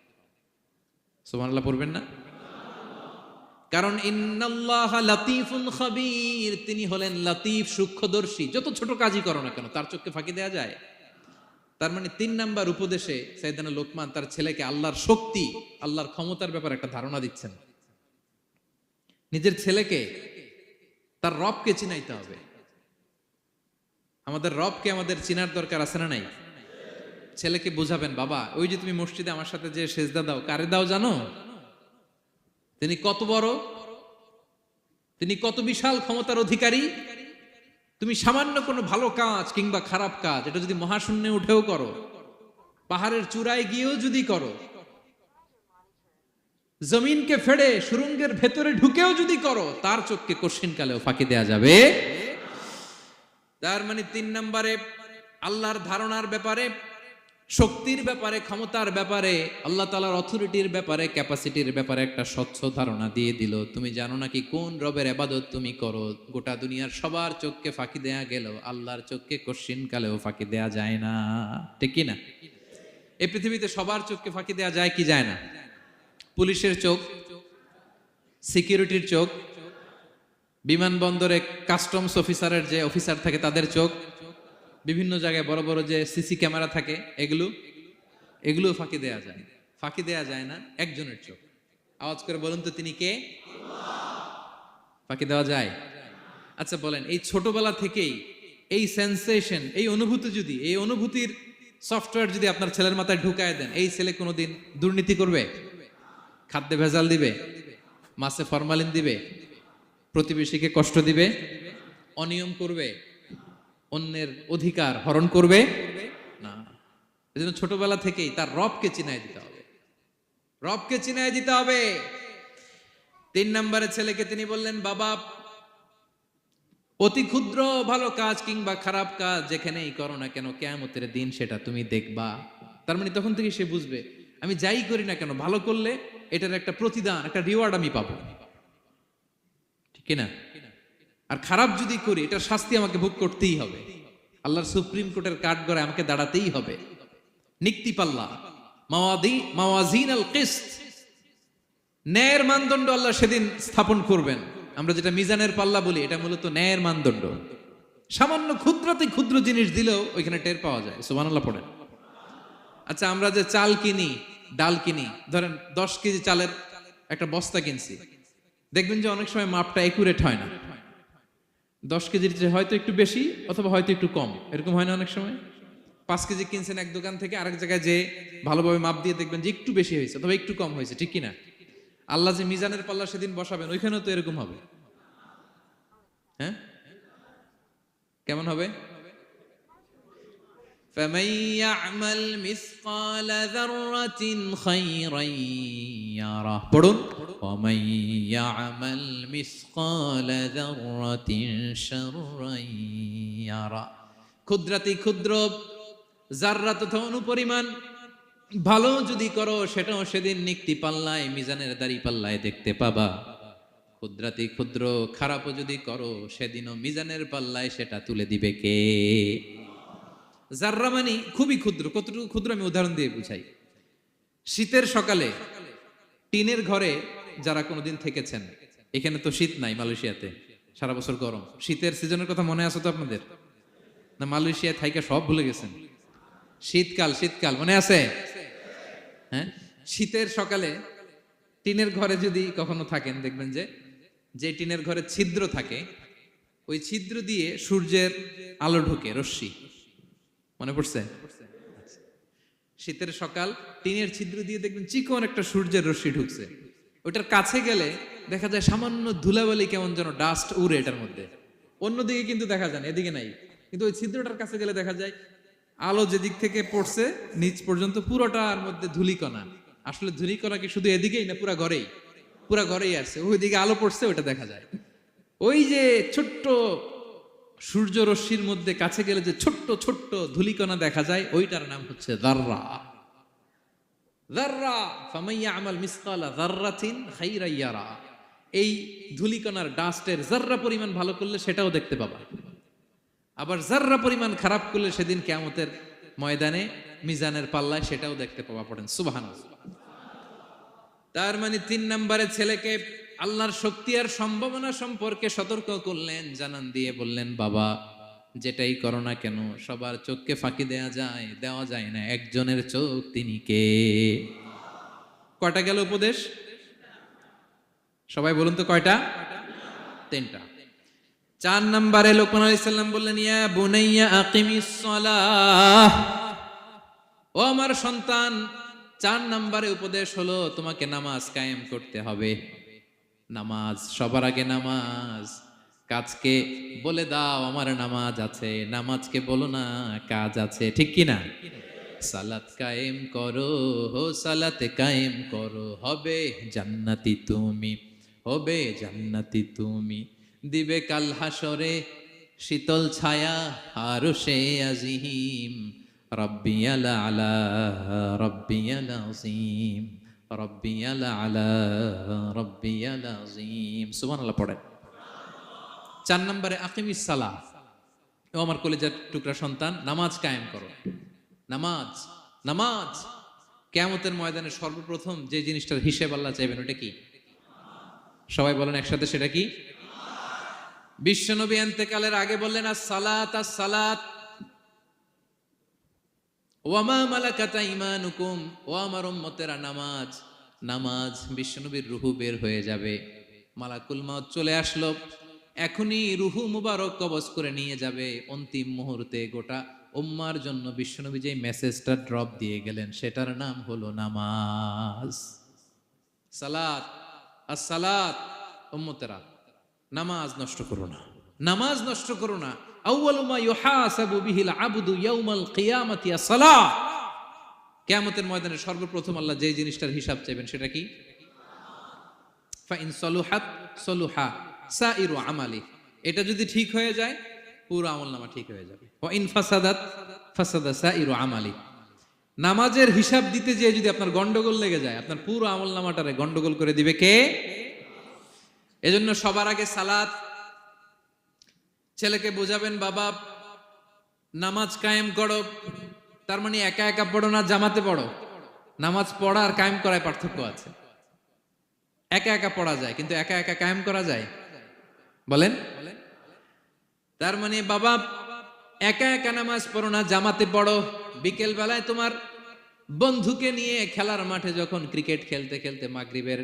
সুবহানাল্লাহ পড়বেন না? কারণ ইন্নাল্লাহা লাতীফুন খাবীর, তিনি হলেন লাতীফ সূক্ষ্মদর্শী। যত ছোট কাজই করো না কেন তার চোখে ফাঁকি দেয়া যায়? তার মানে 3 নাম্বার উপদেশে সাইয়েদনা লোকমান তার ছেলেকে আল্লাহর শক্তি, আল্লাহর ক্ষমতার ব্যাপারে একটা ধারণা দিচ্ছেন। নিজের ছেলেকে তার রবকে চিনাইতে হবে। আমাদের রবকে আমাদের চিনার দরকার আছে না নাই? ছেলেকে বুঝাবেন বাবা ওই যে তুমি মসজিদে আমার সাথে যে সেজদা দাও, কারে দাও জানো? তিনি কত বড়, তিনি কত বিশাল ক্ষমতার অধিকারী। তুমি সামান্য কোনো ভালো কাজ কিংবা খারাপ কাজ, এটা যদি মহাশূন্যে উঠেও করো, পাহাড়ের চূড়ায় গিয়েও যদি করো, জমিনকে ফেড়ে সুরঙ্গের ভেতরে ঢুকেও যদি করো, তার চোখকে কঠিন কালেও ফাঁকি দেয়া যাবে। তার মানে 3 নম্বরে আল্লাহর ধারণার ব্যাপারে, শক্তির ব্যাপারে, ক্ষমতার ব্যাপারে, আল্লাহ তাআলার অথরিটির ব্যাপারে, ক্যাপাসিটির ব্যাপারে একটা স্বচ্ছ ধারণা দিয়ে দিল। তুমি জানো নাকি কোন রবের ইবাদত তুমি করো? গোটা দুনিয়ার সবার চোখকে ফাঁকি দেয়া গেল, আল্লাহর চোখকে কঠিন কালেও ফাঁকি দেয়া যায় না। ঠিক কি না? এই পৃথিবীতে সবার চোখকে ফাঁকি দেয়া যায় কি যায় না? পুলিশের চোখ, সিকিউরিটির চোখ, বিমানবন্দরে কাস্টমস অফিসারের যে অফিসার থাকে তাদের চোখ, বিভিন্ন জায়গায় বড় বড় যে সিসি ক্যামেরা থাকে, এগুলো ফাঁকি দেয়া যায়। ফাঁকি দেয়া যায় না একজনের চোখ। আওয়াজ করে বলুন তো তিনি কে? ফাঁকি দেওয়া যায়? আচ্ছা বলেন, এই ছোটবেলা থেকেই এই সেন্সেশন, এই অনুভূতি যদি, এই অনুভূতির সফটওয়্যার যদি আপনার ছেলের মাথায় ঢুকায় দেন, এই ছেলে কোনোদিন দুর্নীতি করবে? খাদ্যে ভেজাল দিবে? মাছে ফরমালিন দিবে? প্রতিবেশীকে কষ্ট দিবে? অনিয়ম করবে? অন্যের অধিকার হরণ করবে না। এজন্য ছোটবেলা থেকেই তার রবকে চিনায় দিতে হবে, রবকে চিনায় দিতে হবে। 3 নম্বরে ছেলেকে তিনি বললেন, বাবা, অতি ক্ষুদ্র ভালো কাজ কিংবা খারাপ কাজ যেখানেই করো না কেন, কিয়ামতের দিন সেটা তুমি দেখবা। তার মানে তখন থেকে সে বুঝবে, আমি যাই করি না কেন, ভালো করলে এটার একটা প্রতিদান, একটা রিওয়ার্ড আমি পাবো, ঠিক না? আর খারাপ যদি করি, এটার শাস্তি আমাকে ভোগ করতেই হবে। আল্লাহর সুপ্রিম কোর্টের কাঠগড়ায় আমাকে দাঁড়াতেই হবে। নিক্তি পাল্লা, মাওয়াজিন আল কিসত, ন্যায়ের মানদণ্ড আল্লাহ সেদিন স্থাপন করবেন। আমরা যেটা মিজানের পাল্লা বলি, এটা মূলত ন্যায়ের মানদণ্ড। সামান্য ক্ষুদ্রাতি ক্ষুদ্র জিনিস দিলেও ওইখানে টের পাওয়া যায়। সুবহানাল্লাহ পড়েন। আচ্ছা, আমরা যে চাল কিনি, ডাল কিনি, ধরেন 10 কেজি চালের একটা বস্তা কিনছি, দেখবেন যে অনেক সময় মাপটা একুরেট হয় না। 10 কেজির চেয়ে হয়তো একটু বেশি অথবা হয়তো একটু কম, এরকম হয় না অনেক সময়? 5 কেজি কিনছেন এক দোকান থেকে, আরেক জায়গায় যে ভালোভাবে মাপ দিয়ে দেখবেন যে একটু বেশি হয়েছে অথবা একটু কম হয়েছে, ঠিক কিনা? আল্লাহ যে মিজানের পাল্লা সেদিন বসাবেন, ওইখানেও তো এরকম হবে। হ্যাঁ, কেমন হবে? فَمَن يَعْمَلْ مِثْقَالَ ذَرَّةٍ خَيْرًا يَرَهُ, পড়ুন, وَمَن يَعْمَلْ مِثْقَالَ ذَرَّةٍ شَرًّا يَرَهُ। ক্ষুদ্রাতি ক্ষুদ্র জাররা তথা অনুপরিমাণ ভালো যদি করো, সেটাও সেদিন নিক্তি পাল্লায়, মিজানের দাড়ি পাল্লায় দেখতে পাবা। ক্ষুদ্রাতি ক্ষুদ্র খারাপও যদি করো, সেদিনও মিজানের পাল্লায় সেটা তুলে দিবে কে? জাররা মানে খুবই ক্ষুদ্র। কতটুকু ক্ষুদ্র আমি উদাহরণ দিয়ে বুঝাই। শীতের সকালে টিনের ঘরে যারা কোনোদিন থেকেছেন, এখানে তো শীত নাই, মালয়েশিয়াতে সারা বছর গরম। শীতের সিজনের কথা মনে আছে তো আপনাদের? না মালয়েশিয়ায় থাইকা সব ভুলে গেছেন? শীতকাল, শীতকাল মনে আছে? হ্যাঁ, শীতের সকালে টিনের ঘরে যদি কখনো থাকেন, দেখবেন যে যে টিনের ঘরে ছিদ্র থাকে, ওই ছিদ্র দিয়ে সূর্যের আলো ঢুকে, রশ্মি। মনে পড়ছে? শীতের সকাল, টিনের ছিদ্র দিয়ে দেখবেন চিকন একটা সূর্যের রশ্মি ঢুকছে। ওটার কাছে গেলে দেখা যায় সামান্য ধুলাবালি, কেমন যেন ডাস্ট উড়ে এটার মধ্যে। অন্যদিকে কিন্তু দেখা যায় না, এদিকে নাই, কিন্তু ওই ছিদ্রটার কাছে গেলে দেখা যায় আলো যেদিক থেকে পড়ছে নিচ পর্যন্ত পুরোটার মধ্যে ধূলিকণা। আসলে ধূলিকণা কি শুধু এদিকেই না, পুরা ঘরেই? পুরা ঘরেই আছে। ওইদিকে আলো পড়ছে, ওটা দেখা যায়। ওই যে ছোট্ট সূর্য রশ্মির মধ্যে কাছে গেলে যে ছোট্ট ছোট্ট ধূলিকণা দেখা যায়, ওইটার নাম হচ্ছে যাররা। যাররা, ফামান ইয়ামাল মিসকালা যাররাতিন খাইরান ইয়ারা। এই ধূলিকণার ডাস্টের যাররা পরিমাণ ভালো করলে সেটাও দেখতে পাবা, আবার যাররা পরিমাণ খারাপ করলে সেদিন কিয়ামতের ময়দানে মিজানের পাল্লায় সেটাও দেখতে পাবা। পড়েন সুবহানাল্লাহ। তার মানে 3 নম্বরে ছেলেকে আল্লাহর শক্তি আর সম্ভাবনা সম্পর্কে সতর্ক করলেন, জানান দিয়ে বললেন, বাবা, যেটাই করো না কেন, সবার চোখকে ফাঁকি দেওয়া যায় না একজনের চোখ, তিনি কে? কয়টা গেল উপদেশ? সবাই বলুন তো কয়টা? 3টা। 4 নম্বরে লোকমান আলাইহিস সালাম বললেন, ইয়া বুনাইয়া আকিমিস সালাহ, ও আমার সন্তান, 4 নম্বরে উপদেশ হলো তোমাকে নামাজ কায়েম করতে হবে। নামাজ, সবার আগে নামাজ। কাজকে বলে দাও আমার নামাজ আছে, নামাজকে বলো না কাজ আছে, ঠিক কি না? সালাত কায়েম করো, সালাত কায়েম করো, হবে জান্নাতি তুমি, হবে জান্নাতি তুমি, দিবে কাল হাসরে শীতল ছায়া আরশে আজিম, রব্বিয়াল আলা, রব্বিয়াল আযীম, রব্বিয়াল আলা, রব্বিয়াল আযীম। সুবহানাল্লাহ পড়েন। 4 নম্বরে আকিমিস সালাহ। ও আমার কলেজের টুকরা সন্তান, নামাজ কায়েম করো। নামাজ, নামাজ কিয়ামতের ময়দানে সর্বপ্রথম যে জিনিসটার হিসেব আল্লাহ চাইবেন ওটা কি? সবাই বলেন একসাথে, সেটা কি? বিশ্বনবী ইন্তেকালের আগে বললেন আস-সালাত আস-সালাত ওয়া মা মালাকাত আইমানুকুম, ও আমার উম্মতেরা নামাজ, নামাজ। বিশ্বনবীর রূহ বের হয়ে যাবে, মালাকুল মাউত চলে আসলো, এখনই রূহ মুবারক কবজ করে নিয়ে যাবে। অন্তিম মুহূর্তে গোটা উম্মার জন্য বিশ্বনবী যে মেসেজটা ড্রপ দিয়ে গেলেন সেটার নাম হলো নামাজ। সালাত আস-সালাত। উম্মতেরা নামাজ নষ্ট করো না, নামাজ নষ্ট করো না। আউয়ালু মা ইউহাসাবু বিহিল আবদু ইয়াউমাল কিয়ামাতি আস-সালাহ। কিয়ামতের ময়দানে সর্বপ্রথম আল্লাহ যে জিনিসটার হিসাব চাইবেন সেটা কি? ফা ইন সালুহাত সালুহা সাইরু আমালি। এটা যদি ঠিক হয়ে যায় পুরো আমলনামা ঠিক হয়ে যাবে। ওয়া ইন ফাসাদাত ফাসাদা সাইরু আমালি। নামাজের হিসাব দিতে যেয়ে যদি আপনার গন্ডগোল লেগে যায়, আপনার পুরো আমলনামাটারে গন্ডগোল করে দিবে কে? এজন্য সবার আগে সালাত। ছেলেকে বোঝাবেন, বাবা নামাজ কায়েম করো, তার মানে একা একা পড়ো না, জামাতে পড়ো। নামাজ পড়া আর কায়েম করায় পার্থক্য আছে। একা একা পড়া যায়, কিন্তু একা একা কায়েম করা যায়? বলেন। তার মানে বাবা একা একা নামাজ পড়ো না, জামাতে পড়ো। বিকেল বেলায় তোমার বন্ধুকে নিয়ে খেলার মাঠে যখন ক্রিকেট খেলতে খেলতে মাগরিবের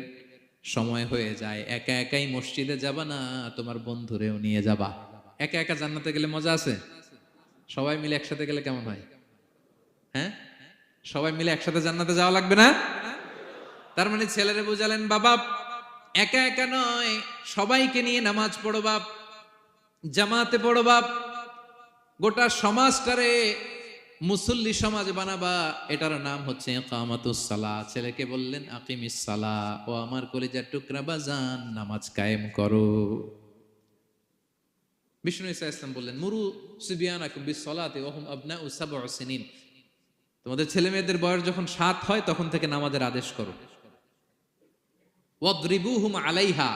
সময় হয়ে যায়, একা একাই মসজিদে যাবা না, তোমার বন্ধুরেও নিয়ে যাবা। একা একা জান্নাতে গেলে মজা আছে? সবাই মিলে একসাথে গেলে কেমন হয়? হ্যাঁ, সবাই মিলে একসাথে জান্নাতে যাওয়া লাগবে না? তার মানে ছেলেরে বুঝালেন, বাবা একা একা নয়, সবাইকে নিয়ে নামাজ পড়ো বাপ, জামাতে পড়ো বাপ, গোটা সমাজটারে মুসল্লি সমাজ বানাবা। এটার নাম হচ্ছে ইকামাতুস সালাহ। ছেলেকে বললেন আকিমিস সালাহ, ও আমার কলিজার টুকরা বাজান নামাজ কায়েম করো। বিষ্ণু ঈসা ইসলাম বললেন মুরু সুবিয়ানাকুম বিস-সালাতি ওয়া হুম আবনাউ 7 সিনিন। তোমাদের ছেলে মেয়েদের বয়স যখন 7 হয় তখন থেকে নামাজের আদেশ করো। ওয়াদরিবুহুম আলাইহা,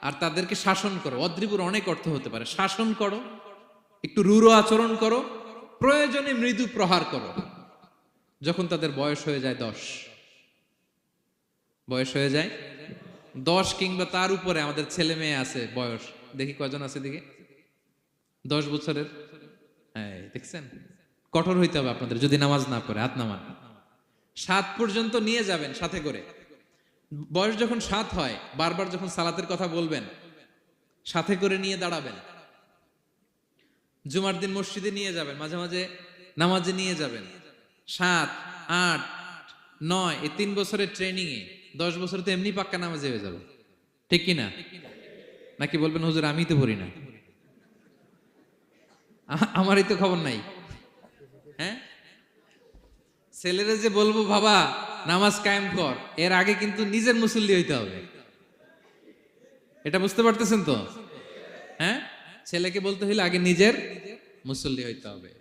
আর তাদেরকে শাসন করো। ওয়াদরিবুর অনেক অর্থ হতে পারে। শাসন করো, একটু রূঢ় আচরণ করো, প্রয়োজনে মৃদু প্রহার করো। যখন তাদের বয়স হয়ে যায় 10, বয়স হয়ে যায় 10 কিংবা তার উপরে, আমাদের ছেলে মেয়ে আছে বয়স, দেখি কয়জন আছে দিকে 10 বছরের। হ্যাঁ দেখছেন, কঠোর হইতে হবে আপনাদের যদি নামাজ না পড়ে। হাত নামান। 7 পর্যন্ত নিয়ে যাবেন সাথে করে। বয়স যখন 7 হয়, বারবার যখন সালাতের কথা বলবেন সাথে করে নিয়ে দাঁড়াবেন। জুমার দিন মসজিদে নিয়ে যাবেন, মাঝে মাঝে নামাজে নিয়ে যাবেন। 7, 8, 9 এই 3 বছরের ট্রেনিং এ 10 বছর তো এমনি পাক্কা নামাজে হয়ে যাবে। ঠিক কিনা? নাকি বলবেন হুজুর আমি তো পড়ি না, আমারই তো খবর নাই। হ্যাঁ, ছেলেরা যে বলবো বাবা নামাজ কায়েম কর, এর আগে কিন্তু নিজের মুসল্লি হইতে হবে। এটা বুঝতে পারতেছেন তো? হ্যাঁ, ছেলেকে বলতে হইলে আগে নিজের মুসল্লি হইতে হবে।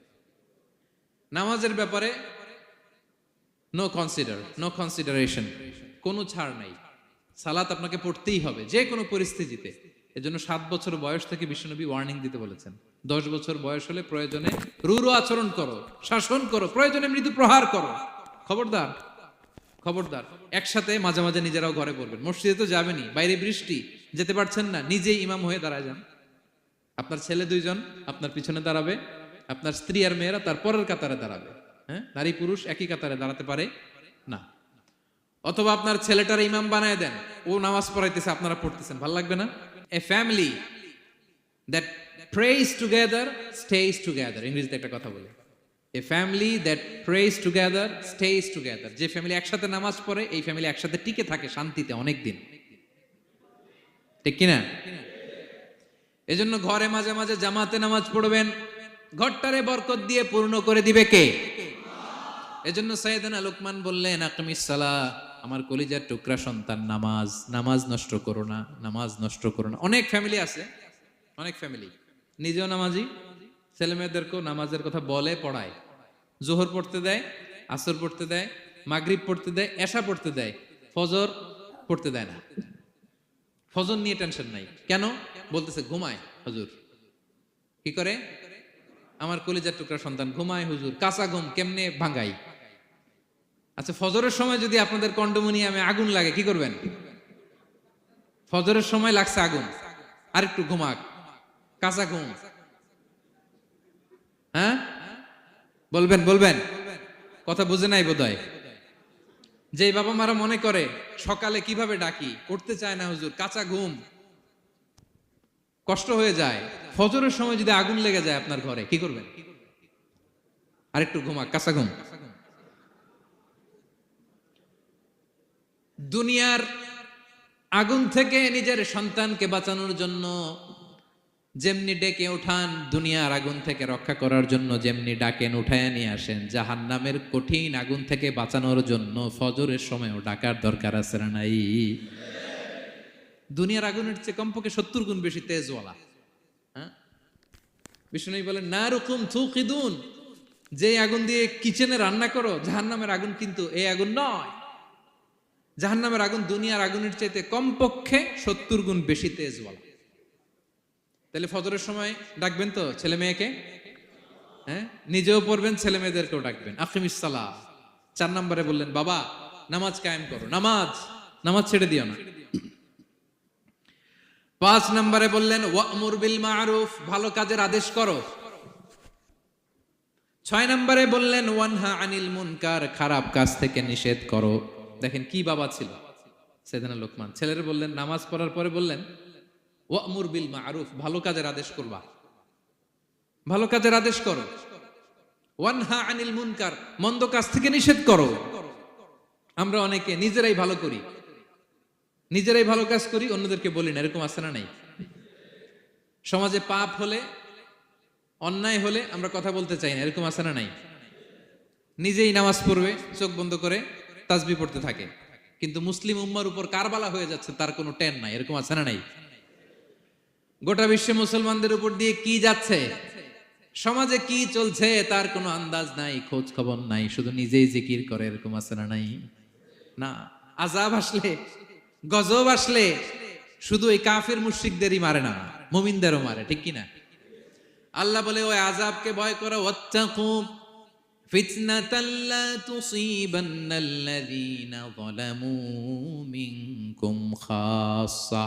নামাজের ব্যাপারে নো কনসিডারেশন, কোনো ছাড় নাই। সালাত আপনাকে পড়তেই হবে যে কোনো পরিস্থিতিতে। এজন্য 7 বছর বয়স থেকে বিশ্বনবী ওয়ার্নিং দিতে বলেছেন। 10 বছর বয়স হলে প্রয়োজনে রূঢ় আচরণ করো, শাসন করো, প্রয়োজনে মৃদু প্রহার করো। খবরদার, খবরদার। একসাথে মাঝে মাঝে নিজেরাও ঘরে পড়বেন। মসজিদে তো যাবেনই, বাইরে বৃষ্টি, যেতে পারছেন না, নিজেই ইমাম হয়ে দাঁড়ায় যান। আপনার ছেলে 2 জন আপনার পিছনে দাঁড়াবে, আপনার স্ত্রী আর মেয়েরা তার পরের কাতারে দাঁড়াবে। হ্যাঁ, নারী পুরুষ একই কাতারে দাঁড়াতে পারে না। অথবা আপনার ছেলেটার ইমাম বানায় দেন, ও নামাজ পড়াইতেছে আপনারা পড়তেছেন, ভালো লাগবে না? A family that prays together stays together. ইংরেজিতে একটা কথা বলে, a family that prays together stays together. যে ফ্যামিলি একসাথে নামাজ পড়ে এই ফ্যামিলি একসাথে টিকে থাকে শান্তিতে অনেক দিন। ঠিক কিনা? এজন্য ঘরে মাঝে মাঝে জামাতে নামাজ পড়বেন। ঘরটারে বরকত দিয়ে পূর্ণ করে দিবে কে? এজন্য সাইয়েদনা লোকমান বললেন, আকিমিস সালাহ, আমার কলিজার টুকরা সন্তান, নামাজ নামাজ নষ্ট করো না, নামাজ নষ্ট করো না। অনেক ফ্যামিলি আছে, অনেক ফ্যামিলি নিজেও নামাজি, ছেলে মেয়েদেরকেও নামাজের কথা বলে, পড়ায়। জোহর পড়তে দেয়, আসর পড়তে দেয়, মাগরিব পড়তে দেয়, এশা পড়তে দেয়, ফজর পড়তে দেয় না। ফজর নিয়ে টেনশন নাই। কেন? বলতেছে ঘুমায় হুজুর। কি করে? আমার কলিজার টুকরা সন্তান ঘুমায় হুজুর। কাঁচা ঘুম কেমনে ভাঙাই? আচ্ছা, ফজরের সময় যদি আপনাদের কন্ডোমিনিয়ামে আগুন লাগে কি করবেন? ফজরের সময় লাগছে আগুন, আর একটু ঘুমাক, কাঁচা ঘুম। হ্যাঁ বলবেন, বলবেন, কথা বুঝে নাই বোধহয়। যে বাবা মারা মনে করে সকালে কিভাবে ডাকি, করতে চায় না হুজুর, কাঁচা ঘুম, কষ্ট হয়ে যায়। ফজরের সময় যদি আগুন লেগে যায় আপনার ঘরে কি করবেন? আরেকটু ঘুমাক, কাঁচা ঘুম। দুনিয়ার আগুন থেকে নিজের সন্তানকে বাঁচানোর জন্য যেমনি ডেকে ওঠান, দুনিয়ার আগুন থেকে রক্ষা করার জন্য যেমনি ডাকেন, উঠায় নিয়ে আসেন, জাহান্নামের কঠিন আগুন থেকে বাঁচানোর জন্য ফজরের সময়ও ডাকার দরকার আছে না নাই? দুনিয়ার আগুনের চেয়ে কমপক্ষে 70 গুণ বেশি তেজওয়ালা। হ্যাঁ, বিষ্ণু বলেন নারুকুম তুকিদুন, যে আগুন দিয়ে কিচেনে রান্না করো, জাহান্নামের আগুন কিন্তু এই আগুন নয়। জাহান্নামের আগুন দুনিয়ার আগুনের চাইতে কমপক্ষে 70 গুণ বেশি তেজওয়ালা। তাহলে ফজরের সময় ডাকবেন তো ছেলে মেয়েকে? হ্যাঁ, নিজেও পড়বেন, ছেলে মেয়েদেরকেও ডাকবেন। আকিমিস সালাহ। 4 নম্বরে বললেন বাবা নামাজ কায়েম করো, নামাজ নামাজ ছেড়ে দিও না। 5 নম্বরে বললেন ওয়ামুর বিল মারুফ, ভালো কাজের আদেশ করো। 6 নম্বরে বললেন ওয়ানহা আনিল মুনকার, খারাপ কাজ থেকে নিষেধ করো। দেখেন কি বাবা ছিল সাইয়েদনা লোকমান। ছেলেরা বললেন, নামাজ পড়ার পরে বললেন ওয়ামুর বিল মারুফ, ভালো কাজের আদেশ করবা, ভালো কাজের আদেশ করো। ওয়ানহা আনিল মুনকার, মন্দ কাজ থেকে নিষেধ করো। আমরা অনেকে নিজেরাই ভালো করি, নিজেরাই ভালো কাজ করি, অন্যদেরকে বলি না, এরকম আছে না নাই? সমাজে পাপ হলে, অন্যায় হলে আমরা কথা বলতে চাই না, এরকম আছে না নাই? নিজেই নামাজ পড়বে, চোখ বন্ধ করে তাসবিহ পড়তে থাকে, কিন্তু মুসলিম উম্মার উপর কারবালা হয়ে যাচ্ছে, তার কোনো টেন নাই, এরকম আছে না নাই? গোটা বিশ্বে মুসলমানদের উপর দিয়ে কি যাচ্ছে, সমাজে কি চলছে তার কোনো আন্দাজ নাই, খোঁজ খবর নাই, শুধু নিজেই জিকির করে, এরকম আছে না নাই? না, আযাব আসলে, গজব আসলে শুধু এই কাফির মুশরিকদেরই মারে না, মুমিনদেরও মারে, ঠিক কি না? আল্লাহ বলে ওই আযাবকে ভয় করো, ওয়াত্তাকু ফিতনাতাল লা তুসিবান্নাল্লাযীনা যালামু মিনকুম খাসসা।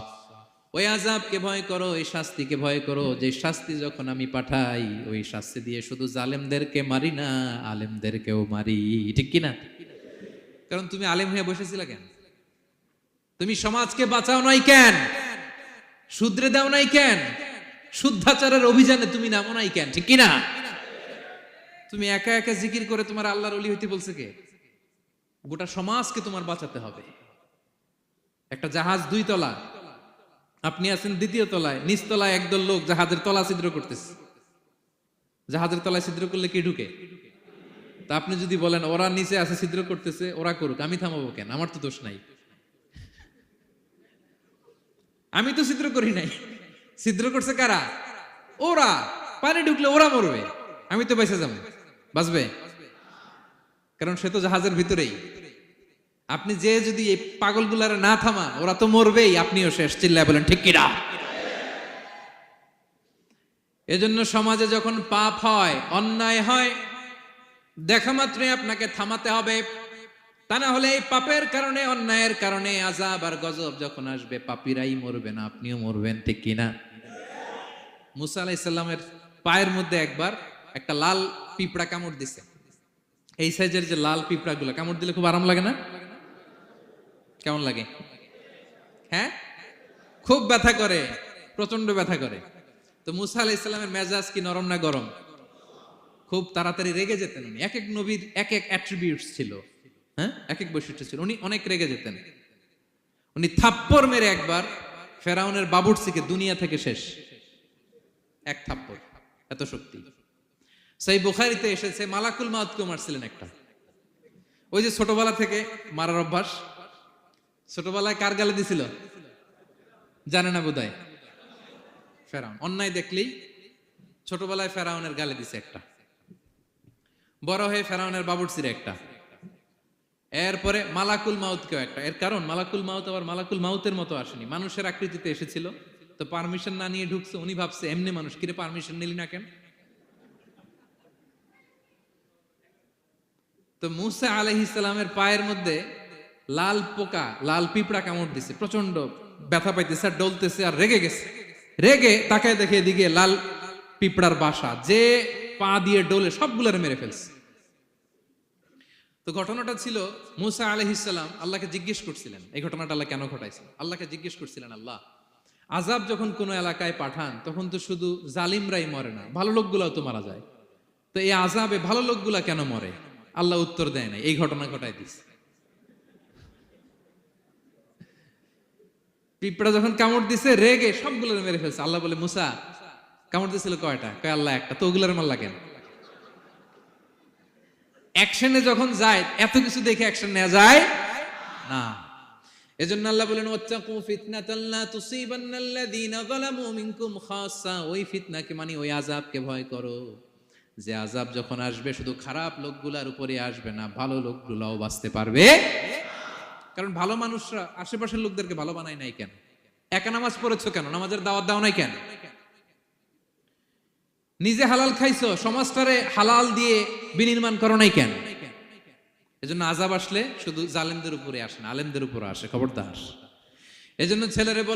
ওই আযাবকে ভয় করো, ওই শাস্তিকে ভয় করো, যে শাস্তি যখন আমি পাঠাই ওই শাস্তি দিয়ে শুধু জালেমদেরকে মারি না, আলেমদেরকেও মারি, ঠিক কি না? কারণ তুমি আলেম হয়ে বসেছিলে কেন? তুমি সমাজকে বাঁচাও নাই কেন? শুধরে দাও নাই কেন? শুদ্ধাচারের অভিযানে তুমি নামো নাই কেন? ঠিক কি না? তুমি একা একা জিকির করে তোমার আল্লাহর ওলি হইতে বলছে কে? গোটা সমাজকে তোমার বাঁচাতে হবে। একটা জাহাজ 2 তলা, আপনি আছেন 2য় তলায়, নিচ তলায় একদল লোক জাহাজের তলা ছিদ্র করতেছে। জাহাজের তলায় ছিদ্র করলে কি ঢুকে? তা আপনি যদি বলেন ওরা নিচে আছে ছিদ্র করতেছে, ওরা করুক, আমি থামাবো কেন? আমার তো দোষ নাই, আমি তো ছিদ্র করি নাই। ছিদ্র করছে কারা? ওরা। পানি ঢুকলে ওরা মরবে, আমি তো বেঁচে যাবো। বাঁচবে? কারণ সে তো জাহাজের ভিতরেই। আপনি যে যদি এই পাগলগুলারে না থামান, ওরা তো মরবেই, আপনিও শেষ। চিল্লায় বলেন ঠিক কিনা? এজন্য সমাজে যখন পাপ হয়, অন্যায় হয়, দেখা মাত্রই আপনাকে থামাতে হবে। তা না হলে এই পাপের কারণে, অন্যায়ের কারণে আযাব আর গজব যখন আসবে, পাপীরাই মরবে না, আপনিও মরবেন, ঠিক কিনা? মুসা আলাইহিস সালামের পায়ের মধ্যে একবার একটা লাল পিঁপড়া কামড় দিছে। এই সাইজের যে লাল পিঁপড়াগুলো কামড় দিলে খুব আরাম লাগে না? কেমন লাগে? হ্যাঁ, খুব ব্যথা করে, প্রচন্ড ব্যথা করে। তো মুসা আলাইহিস সালামের মেজাজ কি নরম না গরম? খুব তাড়াতাড়ি রেগে যেতেন উনি। এক এক নবীর এক এক অ্যাট্রিবিউটস ছিল, হ্যাঁ, এক এক বৈশিষ্ট্য ছিল। উনি অনেক রেগে যেতেন। উনি থাপ্পড় মেরে একবার ফেরাউনের বাবুর্চিকে দুনিয়া থেকে শেষ, এক থাপ্পড়, এত শক্তি। সেই বুখারীতে এসেছে মালাকুল মাউতকে মারছিলেন একটা। ওই যে ছোটবেলা থেকে মারার অভ্যাস, ছোটবেলায় কার গালে দিছিল জানে না বোধহয়? ফেরাউন। অন্যায় দেখলেই ছোটবেলায় ফেরাউনের গালে দিছে একটা, বড় হয়ে ফেরাউনের বাবুর্চির একটা, এরপরে মালাকুল মাউতকেও একটা। এর কারণ মালাকুল মাউত আবার মালাকুল মাউতের মতো আসেনি, মানুষের আকৃতিতে এসেছিল। তো পারমিশন না নিয়ে ঢুকছে, উনি ভাবছে এমনি মানুষ, কিরে পারমিশন নিলি না কেন? তো মুসা আলাইহিস সালামের পায়ের মধ্যে লাল পোকা, লাল পিঁপড়া কামড় দিছে, প্রচন্ড ব্যথা পাইতেছে আর ডলতেছে আর রেগে গেছে। রেগে তাকায় দেখে এদিকে লাল পিঁপড়ার বাসা, যে পা দিয়ে ডলে সবগুলোরে মেরে ফেলছে। তো ঘটনাটা ছিল মুসা আলাইহিস সালাম আল্লাহকে জিজ্ঞেস করছিলেন, এই ঘটনাটা আল্লাহ কেন ঘটাইছেন, আল্লাহকে জিজ্ঞেস করছিলেন, আল্লাহ আযাব যখন কোন এলাকায় পাঠান তখন তো শুধু জালিমরাই মরে না, ভালো লোকগুলাও তো মারা যায়, তো এই আযাবে ভালো লোকগুলা কেন মরে? আল্লাহ উত্তর দেয় নাই, এই ঘটনা ঘটাই দিছে। পিঁপড়া যখন কামড় দিছে রেগে সবগুলোর মেরে ফেলছে। আল্লাহ বলে, মুসা কামড় দিছিল কয়টা? কয় আল্লাহ একটা। তো ওগুলোর মারলা কেন? অ্যাকশনে যখন যায় এত কিছু দেখে অ্যাকশন নেওয়া যায় না। এজন্য আল্লাহ বলেন, ওয়াত্তাকু ফিতনাতাল লা তুসিবান্নাল্লাযীনা যালামু মিনকুম খাসসা। ওই ফিতনাকে মানে ওই আযাবকে ভয় করো, যে আযাব যখন আসবে শুধু খারাপ লোকগুলার উপরে আসবে না, ভালো লোকগুলাও বাঁচতে পারবে। কারণ ভালো মানুষরা আশেপাশের লোকদেরকে ভালো বানায় নাই কেন? একা নামাজ পড়েছো কেন? নামাজের দাওয়াত দাও নাই কেন? নিজে হালাল খাইছো, সমাজটারে হালাল দিয়ে বিনির্মাণ করো নাই কেন? এজন্য আযাব আসলে শুধু জালেমদের উপরে আসে না, আলেমদের উপরে আসে, খবরদার। এজন্য ছেলেরে বলে